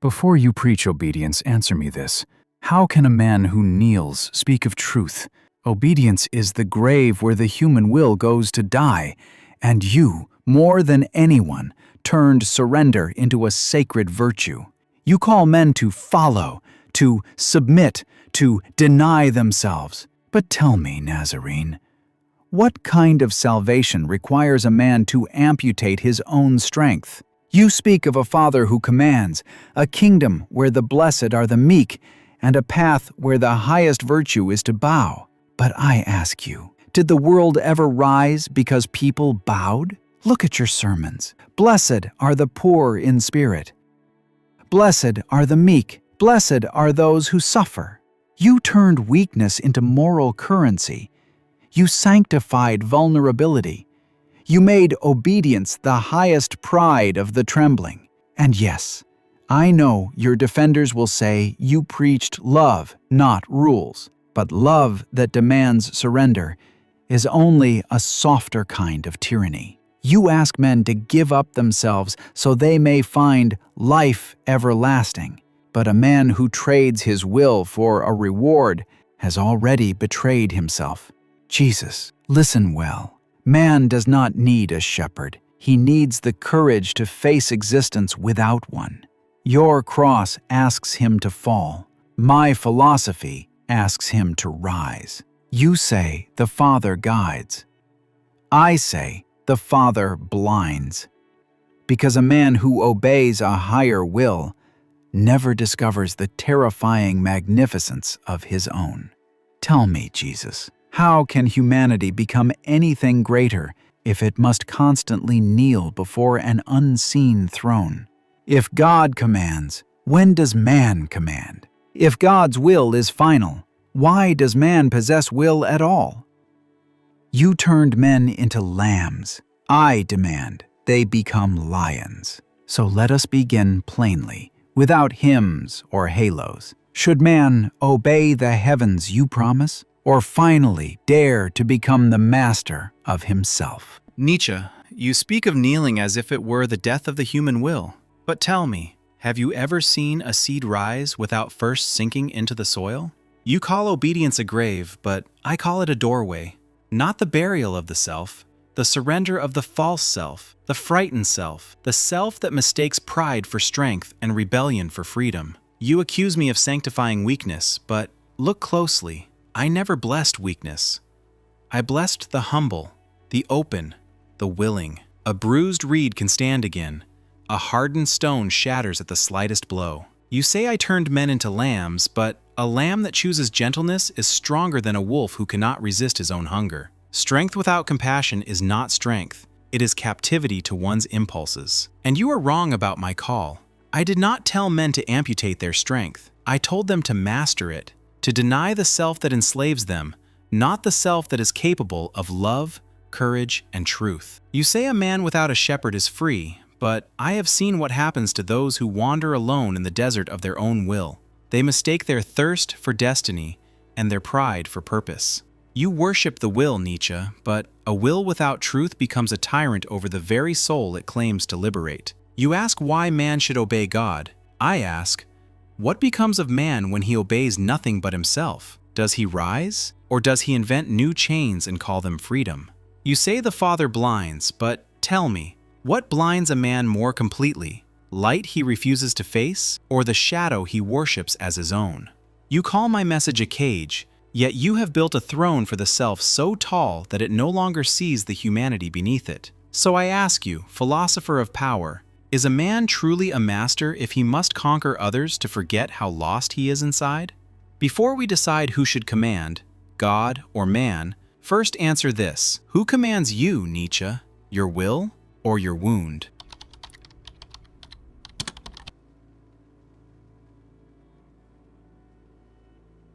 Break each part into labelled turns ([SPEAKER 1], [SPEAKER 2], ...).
[SPEAKER 1] Before you preach obedience, answer me this. How can a man who kneels speak of truth? Obedience is the grave where the human will goes to die, and you, more than anyone, turned surrender into a sacred virtue. You call men to follow, to submit, to deny themselves. But tell me, Nazarene, what kind of salvation requires a man to amputate his own strength? You speak of a Father who commands, a kingdom where the blessed are the meek, and a path where the highest virtue is to bow. But I ask you, did the world ever rise because people bowed? Look at your sermons. Blessed are the poor in spirit. Blessed are the meek. Blessed are those who suffer. You turned weakness into moral currency. You sanctified vulnerability. You made obedience the highest pride of the trembling. And yes, I know your defenders will say you preached love, not rules. But love that demands surrender is only a softer kind of tyranny. You ask men to give up themselves so they may find life everlasting. But a man who trades his will for a reward has already betrayed himself. Jesus, listen well. Man does not need a shepherd. He needs the courage to face existence without one. Your cross asks him to fall. My philosophy asks him to rise. You say the Father guides. I say the Father blinds. Because a man who obeys a higher will never discovers the terrifying magnificence of his own. Tell me, Jesus, how can humanity become anything greater if it must constantly kneel before an unseen throne? If God commands, when does man command? If God's will is final, why does man possess will at all? You turned men into lambs. I demand they become lions. So let us begin plainly, without hymns or halos. Should man obey the heavens you promise, or finally dare to become the master of himself?
[SPEAKER 2] Nietzsche, you speak of kneeling as if it were the death of the human will. But tell me, have you ever seen a seed rise without first sinking into the soil? You call obedience a grave, but I call it a doorway. Not the burial of the self, the surrender of the false self, the frightened self, the self that mistakes pride for strength and rebellion for freedom. You accuse me of sanctifying weakness, but look closely. I never blessed weakness. I blessed the humble, the open, the willing. A bruised reed can stand again. A hardened stone shatters at the slightest blow. You say I turned men into lambs, but a lamb that chooses gentleness is stronger than a wolf who cannot resist his own hunger. Strength without compassion is not strength. It is captivity to one's impulses. And you are wrong about my call. I did not tell men to amputate their strength. I told them to master it, to deny the self that enslaves them, not the self that is capable of love, courage, and truth. You say a man without a shepherd is free, but I have seen what happens to those who wander alone in the desert of their own will. They mistake their thirst for destiny and their pride for purpose. You worship the will, Nietzsche, but a will without truth becomes a tyrant over the very soul it claims to liberate. You ask why man should obey God. I ask, what becomes of man when he obeys nothing but himself? Does he rise, or does he invent new chains and call them freedom? You say the Father blinds, but tell me, what blinds a man more completely? Light he refuses to face, or the shadow he worships as his own? You call my message a cage, yet you have built a throne for the self so tall that it no longer sees the humanity beneath it. So I ask you, philosopher of power, is a man truly a master if he must conquer others to forget how lost he is inside? Before we decide who should command, God or man, first answer this. Who commands you, Nietzsche? Your will or your wound?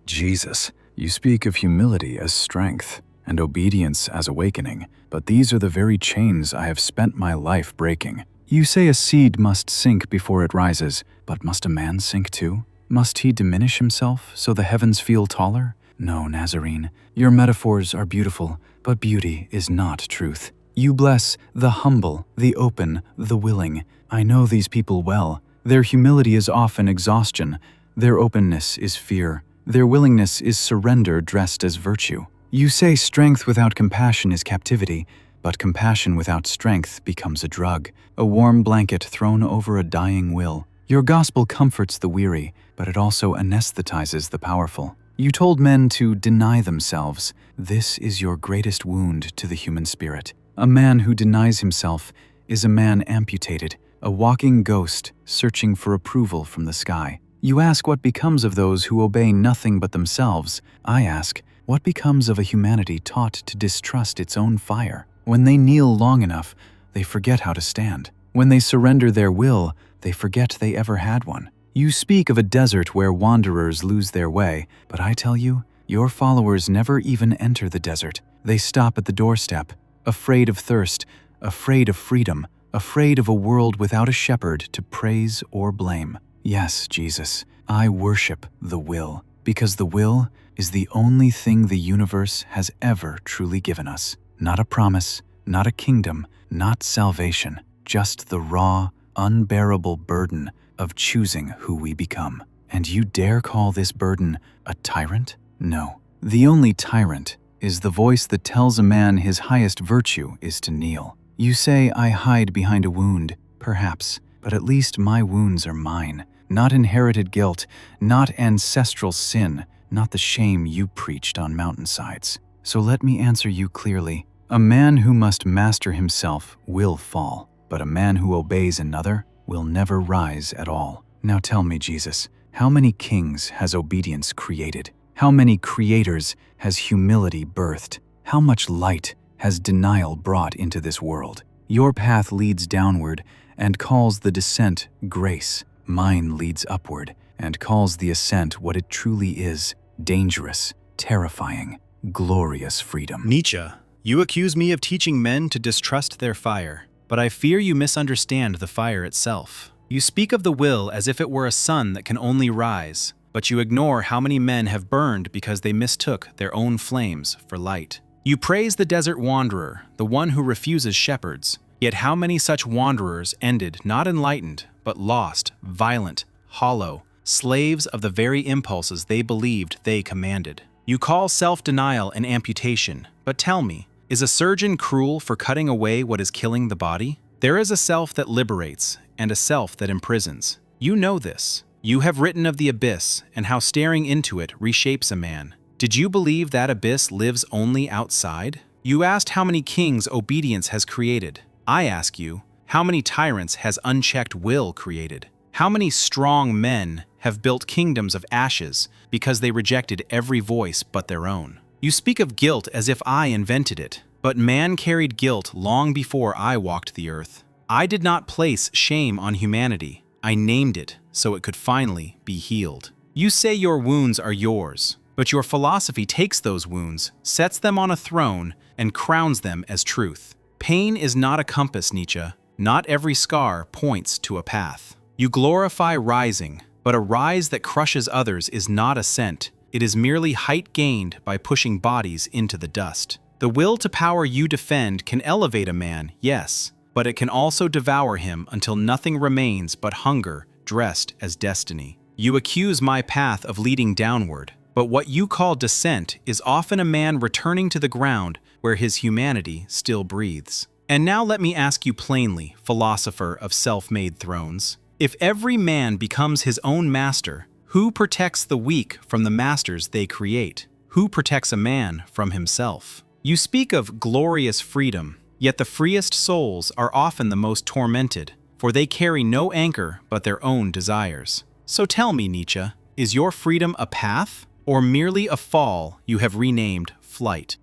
[SPEAKER 1] Jesus, you speak of humility as strength and obedience as awakening, but these are the very chains I have spent my life breaking. You say a seed must sink before it rises, but must a man sink too? Must he diminish himself so the heavens feel taller? No, Nazarene, your metaphors are beautiful, but beauty is not truth. You bless the humble, the open, the willing. I know these people well. Their humility is often exhaustion. Their openness is fear. Their willingness is surrender dressed as virtue. You say strength without compassion is captivity, but compassion without strength becomes a drug, a warm blanket thrown over a dying will. Your gospel comforts the weary, but it also anesthetizes the powerful. You told men to deny themselves. This is your greatest wound to the human spirit. A man who denies himself is a man amputated, a walking ghost searching for approval from the sky. You ask what becomes of those who obey nothing but themselves. I ask, what becomes of a humanity taught to distrust its own fire? When they kneel long enough, they forget how to stand. When they surrender their will, they forget they ever had one. You speak of a desert where wanderers lose their way, but I tell you, your followers never even enter the desert. They stop at the doorstep, afraid of thirst, afraid of freedom, afraid of a world without a shepherd to praise or blame. Yes, Jesus, I worship the will, because the will is the only thing the universe has ever truly given us. Not a promise, not a kingdom, not salvation, just the raw, unbearable burden of choosing who we become. And you dare call this burden a tyrant? No. The only tyrant is the voice that tells a man his highest virtue is to kneel. You say I hide behind a wound, perhaps, but at least my wounds are mine. Not inherited guilt, not ancestral sin, not the shame you preached on mountainsides. So let me answer you clearly. A man who must master himself will fall, but a man who obeys another will never rise at all. Now tell me, Jesus, how many kings has obedience created? How many creators has humility birthed? How much light has denial brought into this world? Your path leads downward and calls the descent grace. Mine leads upward and calls the ascent what it truly is: dangerous, terrifying, glorious freedom.
[SPEAKER 2] Nietzsche, you accuse me of teaching men to distrust their fire, but I fear you misunderstand the fire itself. You speak of the will as if it were a sun that can only rise, but you ignore how many men have burned because they mistook their own flames for light. You praise the desert wanderer, the one who refuses shepherds, yet how many such wanderers ended not enlightened, but lost, violent, hollow, slaves of the very impulses they believed they commanded. You call self-denial an amputation, but tell me, is a surgeon cruel for cutting away what is killing the body? There is a self that liberates and a self that imprisons. You know this. You have written of the abyss and how staring into it reshapes a man. Did you believe that abyss lives only outside? You asked how many kings obedience has created. I ask you, how many tyrants has unchecked will created? How many strong men have built kingdoms of ashes because they rejected every voice but their own? You speak of guilt as if I invented it, but man carried guilt long before I walked the earth. I did not place shame on humanity. I named it so it could finally be healed. You say your wounds are yours, but your philosophy takes those wounds, sets them on a throne, and crowns them as truth. Pain is not a compass, Nietzsche. Not every scar points to a path. You glorify rising, but a rise that crushes others is not ascent. It is merely height gained by pushing bodies into the dust. The will to power you defend can elevate a man, yes, but it can also devour him until nothing remains but hunger dressed as destiny. You accuse my path of leading downward, but what you call descent is often a man returning to the ground where his humanity still breathes. And now let me ask you plainly, philosopher of self-made thrones, if every man becomes his own master, who protects the weak from the masters they create? Who protects a man from himself? You speak of glorious freedom, yet the freest souls are often the most tormented, for they carry no anchor but their own desires. So tell me, Nietzsche, is your freedom a path, or merely a fall you have renamed flight?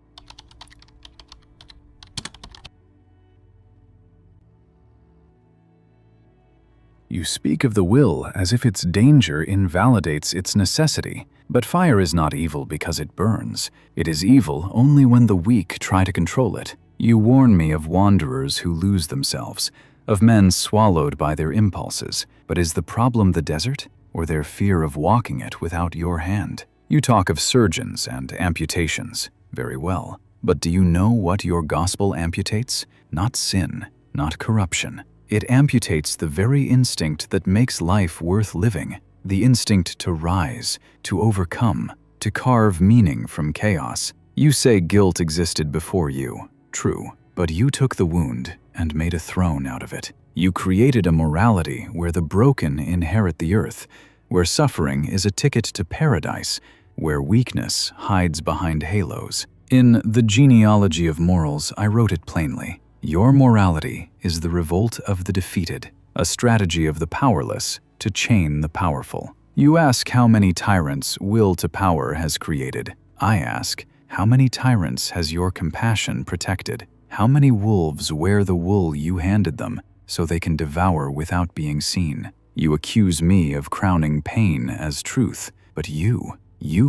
[SPEAKER 1] You speak of the will as if its danger invalidates its necessity. But fire is not evil because it burns. It is evil only when the weak try to control it. You warn me of wanderers who lose themselves, of men swallowed by their impulses. But is the problem the desert, or their fear of walking it without your hand? You talk of surgeons and amputations. Very well. But do you know what your gospel amputates? Not sin, not corruption. It amputates the very instinct that makes life worth living, the instinct to rise, to overcome, to carve meaning from chaos. You say guilt existed before you. True, but you took the wound and made a throne out of it. You created a morality where the broken inherit the earth, where suffering is a ticket to paradise, where weakness hides behind halos. In The Genealogy of Morals, I wrote it plainly. Your morality is the revolt of the defeated, a strategy of the powerless to chain the powerful. You ask how many tyrants will to power has created. I ask, how many tyrants has your compassion protected? How many wolves wear the wool you handed them so they can devour without being seen? You accuse me of crowning pain as truth, but you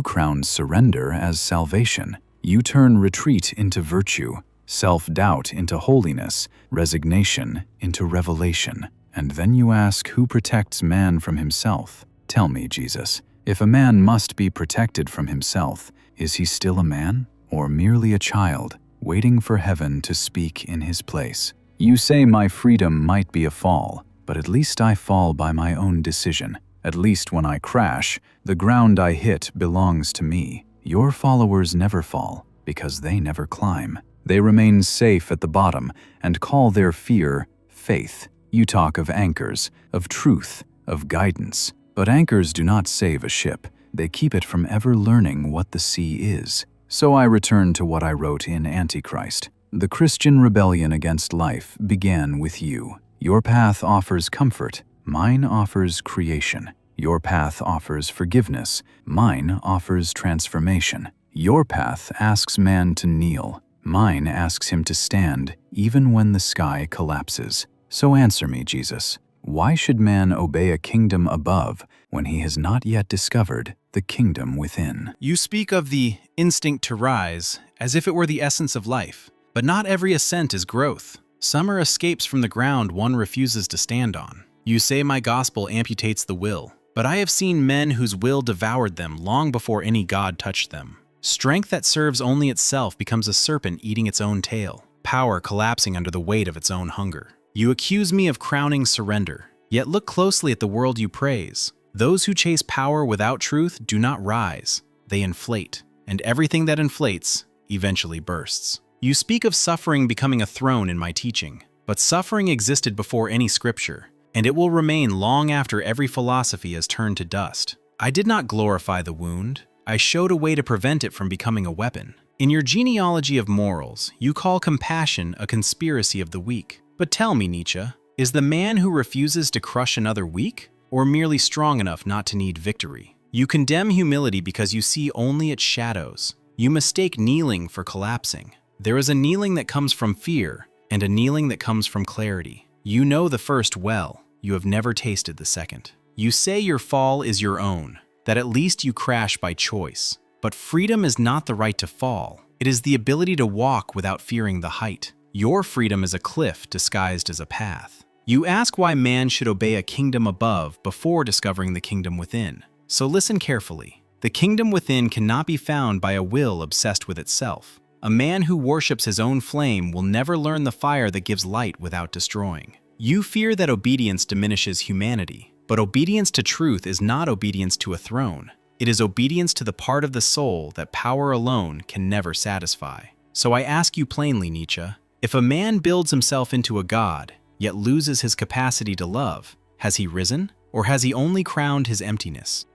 [SPEAKER 1] crown surrender as salvation. You turn retreat into virtue, self-doubt into holiness, resignation into revelation. And then you ask who protects man from himself. Tell me, Jesus, if a man must be protected from himself, is he still a man or merely a child waiting for heaven to speak in his place? You say my freedom might be a fall, but at least I fall by my own decision. At least when I crash, the ground I hit belongs to me. Your followers never fall because they never climb. They remain safe at the bottom and call their fear faith. You talk of anchors, of truth, of guidance. But anchors do not save a ship. They keep it from ever learning what the sea is. So I return to what I wrote in Antichrist. The Christian rebellion against life began with you. Your path offers comfort. Mine offers creation. Your path offers forgiveness. Mine offers transformation. Your path asks man to kneel. Mine asks him to stand, even when the sky collapses. So answer me, Jesus. Why should man obey a kingdom above when he has not yet discovered the kingdom within?
[SPEAKER 2] You speak of the instinct to rise as if it were the essence of life. But not every ascent is growth. Some are escapes from the ground one refuses to stand on. You say my gospel amputates the will, but I have seen men whose will devoured them long before any God touched them. Strength that serves only itself becomes a serpent eating its own tail, power collapsing under the weight of its own hunger. You accuse me of crowning surrender, yet look closely at the world you praise. Those who chase power without truth do not rise, they inflate, and everything that inflates eventually bursts. You speak of suffering becoming a throne in my teaching, but suffering existed before any scripture, and it will remain long after every philosophy has turned to dust. I did not glorify the wound, I showed a way to prevent it from becoming a weapon. In your genealogy of morals, you call compassion a conspiracy of the weak. But tell me, Nietzsche, is the man who refuses to crush another weak, or merely strong enough not to need victory? You condemn humility because you see only its shadows. You mistake kneeling for collapsing. There is a kneeling that comes from fear, and a kneeling that comes from clarity. You know the first well, you have never tasted the second. You say your fall is your own, that at least you crash by choice. But freedom is not the right to fall. It is the ability to walk without fearing the height. Your freedom is a cliff disguised as a path. You ask why man should obey a kingdom above before discovering the kingdom within. So listen carefully. The kingdom within cannot be found by a will obsessed with itself. A man who worships his own flame will never learn the fire that gives light without destroying. You fear that obedience diminishes humanity, but obedience to truth is not obedience to a throne. It is obedience to the part of the soul that power alone can never satisfy. So I ask you plainly, Nietzsche, if a man builds himself into a god, yet loses his capacity to love, has he risen, or has he only crowned his emptiness?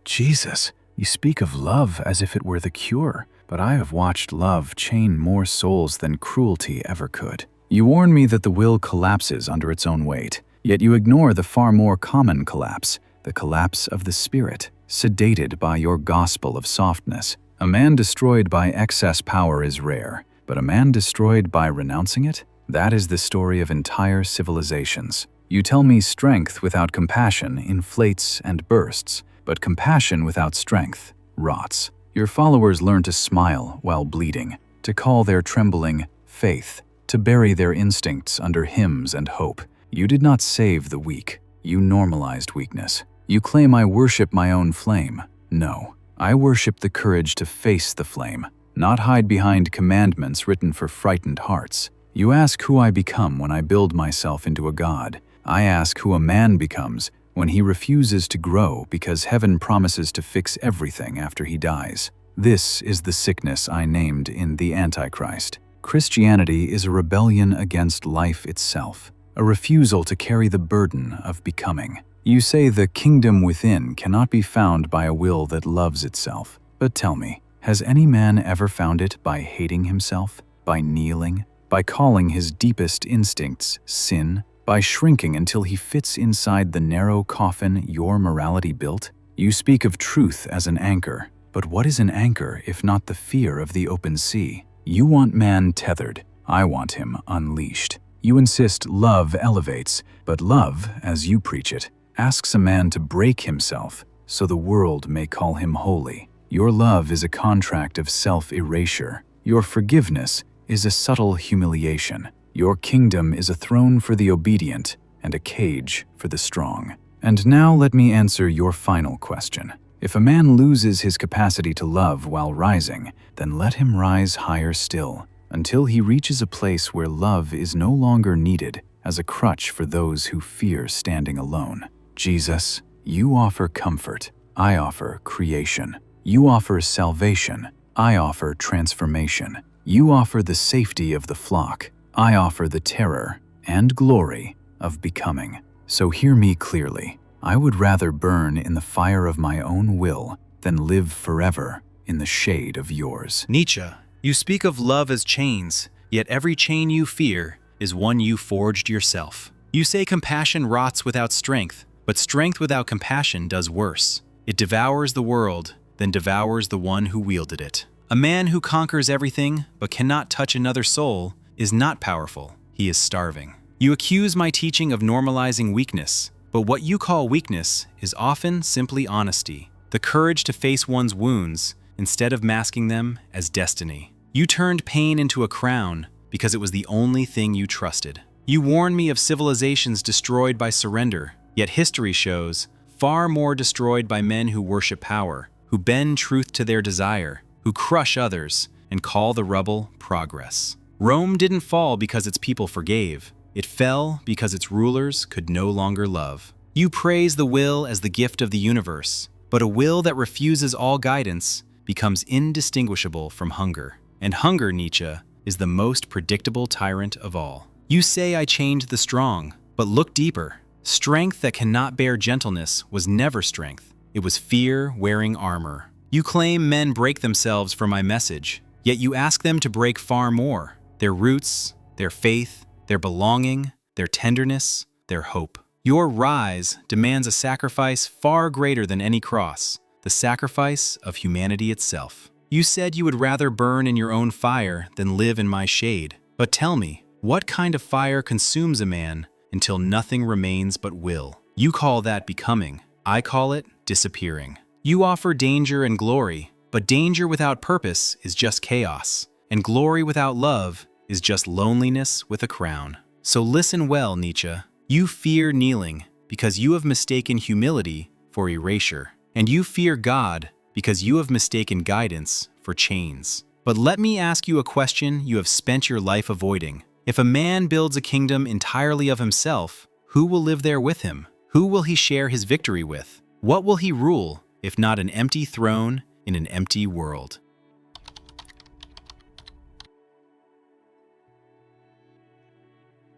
[SPEAKER 1] Jesus, you speak of love as if it were the cure, but I have watched love chain more souls than cruelty ever could. You warn me that the will collapses under its own weight, yet you ignore the far more common collapse, the collapse of the spirit, sedated by your gospel of softness. A man destroyed by excess power is rare, but a man destroyed by renouncing it? That is the story of entire civilizations. You tell me strength without compassion inflates and bursts, but compassion without strength rots. Your followers learn to smile while bleeding, to call their trembling faith, to bury their instincts under hymns and hope. You did not save the weak. You normalized weakness. You claim I worship my own flame. No, I worship the courage to face the flame, not hide behind commandments written for frightened hearts. You ask who I become when I build myself into a god. I ask who a man becomes when he refuses to grow because heaven promises to fix everything after he dies. This is the sickness I named in the Antichrist. Christianity is a rebellion against life itself, a refusal to carry the burden of becoming. You say the kingdom within cannot be found by a will that loves itself. But tell me, has any man ever found it by hating himself, by kneeling, by calling his deepest instincts sin, by shrinking until he fits inside the narrow coffin your morality built? You speak of truth as an anchor, but what is an anchor if not the fear of the open sea? You want man tethered, I want him unleashed. You insist love elevates, but love, as you preach it, asks a man to break himself so the world may call him holy. Your love is a contract of self-erasure. Your forgiveness is a subtle humiliation. Your kingdom is a throne for the obedient and a cage for the strong. And now let me answer your final question. If a man loses his capacity to love while rising, then let him rise higher still, until he reaches a place where love is no longer needed as a crutch for those who fear standing alone. Jesus, you offer comfort. I offer creation. You offer salvation. I offer transformation. You offer the safety of the flock. I offer the terror and glory of becoming. So hear me clearly. I would rather burn in the fire of my own will than live forever in the shade of yours.
[SPEAKER 2] Nietzsche, you speak of love as chains, yet every chain you fear is one you forged yourself. You say compassion rots without strength, but strength without compassion does worse. It devours the world, then devours the one who wielded it. A man who conquers everything but cannot touch another soul is not powerful, he is starving. You accuse my teaching of normalizing weakness, but what you call weakness is often simply honesty, the courage to face one's wounds instead of masking them as destiny. You turned pain into a crown because it was the only thing you trusted. You warn me of civilizations destroyed by surrender, yet history shows far more destroyed by men who worship power, who bend truth to their desire, who crush others and call the rubble progress. Rome didn't fall because its people forgave. It fell because its rulers could no longer love. You praise the will as the gift of the universe, but a will that refuses all guidance becomes indistinguishable from hunger. And hunger, Nietzsche, is the most predictable tyrant of all. You say I chained the strong, but look deeper. Strength that cannot bear gentleness was never strength. It was fear wearing armor. You claim men break themselves for my message, yet you ask them to break far more. Their roots, their faith, their belonging, their tenderness, their hope. Your rise demands a sacrifice far greater than any cross, the sacrifice of humanity itself. You said you would rather burn in your own fire than live in my shade. But tell me, what kind of fire consumes a man until nothing remains but will? You call that becoming. I call it disappearing. You offer danger and glory, but danger without purpose is just chaos, and glory without love is just loneliness with a crown. So listen well, Nietzsche. You fear kneeling because you have mistaken humility for erasure, and you fear God because you have mistaken guidance for chains. But let me ask you a question you have spent your life avoiding. If a man builds a kingdom entirely of himself, who will live there with him? Who will he share his victory with? What will he rule, if not an empty throne in an empty world?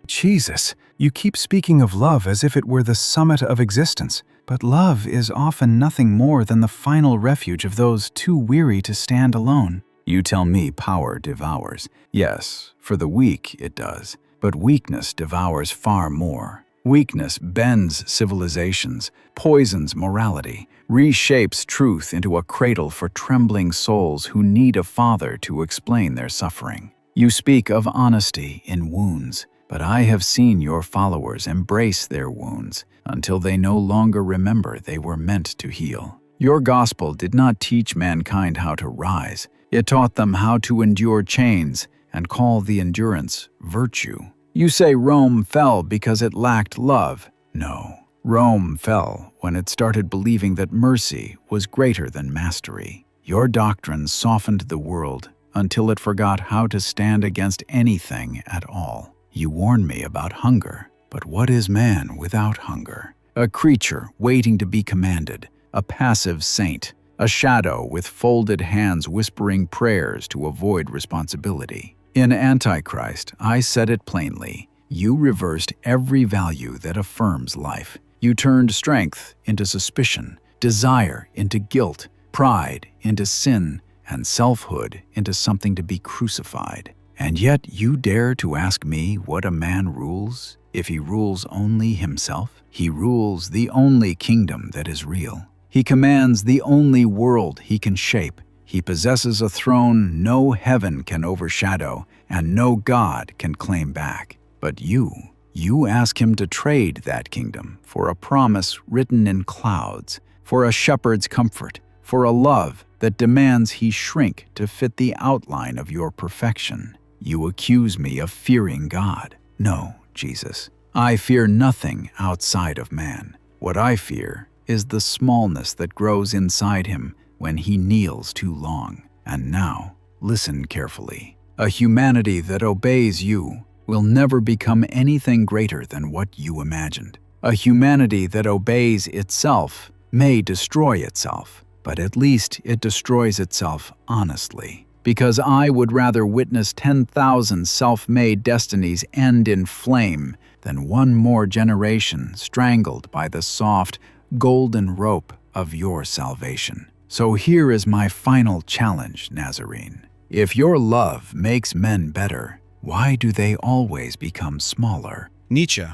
[SPEAKER 1] Jesus, you keep speaking of love as if it were the summit of existence, but love is often nothing more than the final refuge of those too weary to stand alone. You tell me power devours. Yes, for the weak it does, but weakness devours far more. Weakness bends civilizations, poisons morality, reshapes truth into a cradle for trembling souls who need a father to explain their suffering. You speak of honesty in wounds, but I have seen your followers embrace their wounds until they no longer remember they were meant to heal. Your gospel did not teach mankind how to rise. It taught them how to endure chains and call the endurance virtue. You say Rome fell because it lacked love. No, Rome fell when it started believing that mercy was greater than mastery. Your doctrine softened the world until it forgot how to stand against anything at all. You warn me about hunger, but what is man without hunger? A creature waiting to be commanded, a passive saint, a shadow with folded hands whispering prayers to avoid responsibility. In Antichrist, I said it plainly. You reversed every value that affirms life. You turned strength into suspicion, desire into guilt, pride into sin, and selfhood into something to be crucified. And yet you dare to ask me what a man rules? If he rules only himself, he rules the only kingdom that is real. He commands the only world he can shape. He possesses a throne no heaven can overshadow and no God can claim back. But you ask him to trade that kingdom for a promise written in clouds, for a shepherd's comfort, for a love that demands he shrink to fit the outline of your perfection. You accuse me of fearing God. No, Jesus, I fear nothing outside of man. What I fear is the smallness that grows inside him when he kneels too long. And now, listen carefully. A humanity that obeys you will never become anything greater than what you imagined. A humanity that obeys itself may destroy itself, but at least it destroys itself honestly. Because I would rather witness 10,000 self-made destinies end in flame than one more generation strangled by the soft, golden rope of your salvation. So here is my final challenge, Nazarene. If your love makes men better, why do they always become smaller?
[SPEAKER 2] Nietzsche,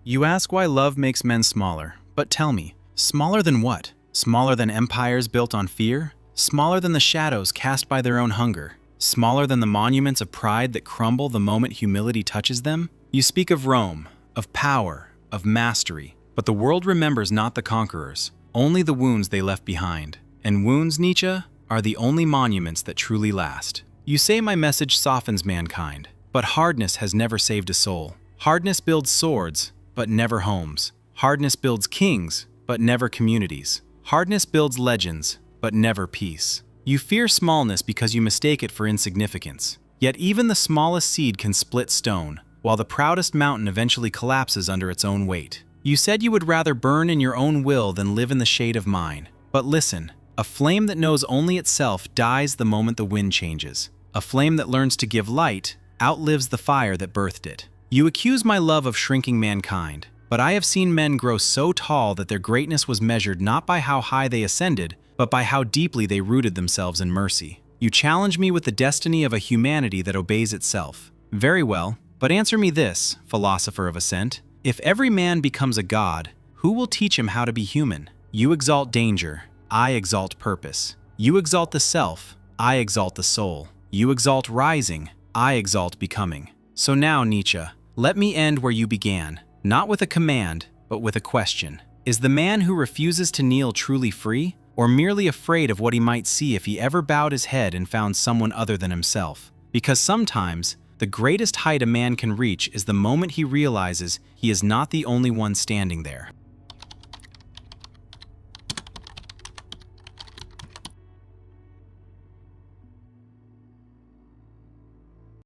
[SPEAKER 2] you ask why love makes men smaller, but tell me, smaller than what? Smaller than empires built on fear? Smaller than the shadows cast by their own hunger? Smaller than the monuments of pride that crumble the moment humility touches them? You speak of Rome, of power, of mastery, but the world remembers not the conquerors, only the wounds they left behind. And wounds, Nietzsche, are the only monuments that truly last. You say my message softens mankind, but hardness has never saved a soul. Hardness builds swords, but never homes. Hardness builds kings, but never communities. Hardness builds legends, but never peace. You fear smallness because you mistake it for insignificance. Yet even the smallest seed can split stone, while the proudest mountain eventually collapses under its own weight. You said you would rather burn in your own will than live in the shade of mine. But listen, a flame that knows only itself dies the moment the wind changes. A flame that learns to give light outlives the fire that birthed it. You accuse my love of shrinking mankind, but I have seen men grow so tall that their greatness was measured not by how high they ascended, but by how deeply they rooted themselves in mercy. You challenge me with the destiny of a humanity that obeys itself. Very well, but answer me this, philosopher of assent. If every man becomes a god, who will teach him how to be human? You exalt danger, I exalt purpose. You exalt the self, I exalt the soul. You exalt rising, I exalt becoming. So now, Nietzsche, let me end where you began, not with a command, but with a question. Is the man who refuses to kneel truly free, or merely afraid of what he might see if he ever bowed his head and found someone other than himself? Because sometimes, the greatest height a man can reach is the moment he realizes he is not the only one standing there.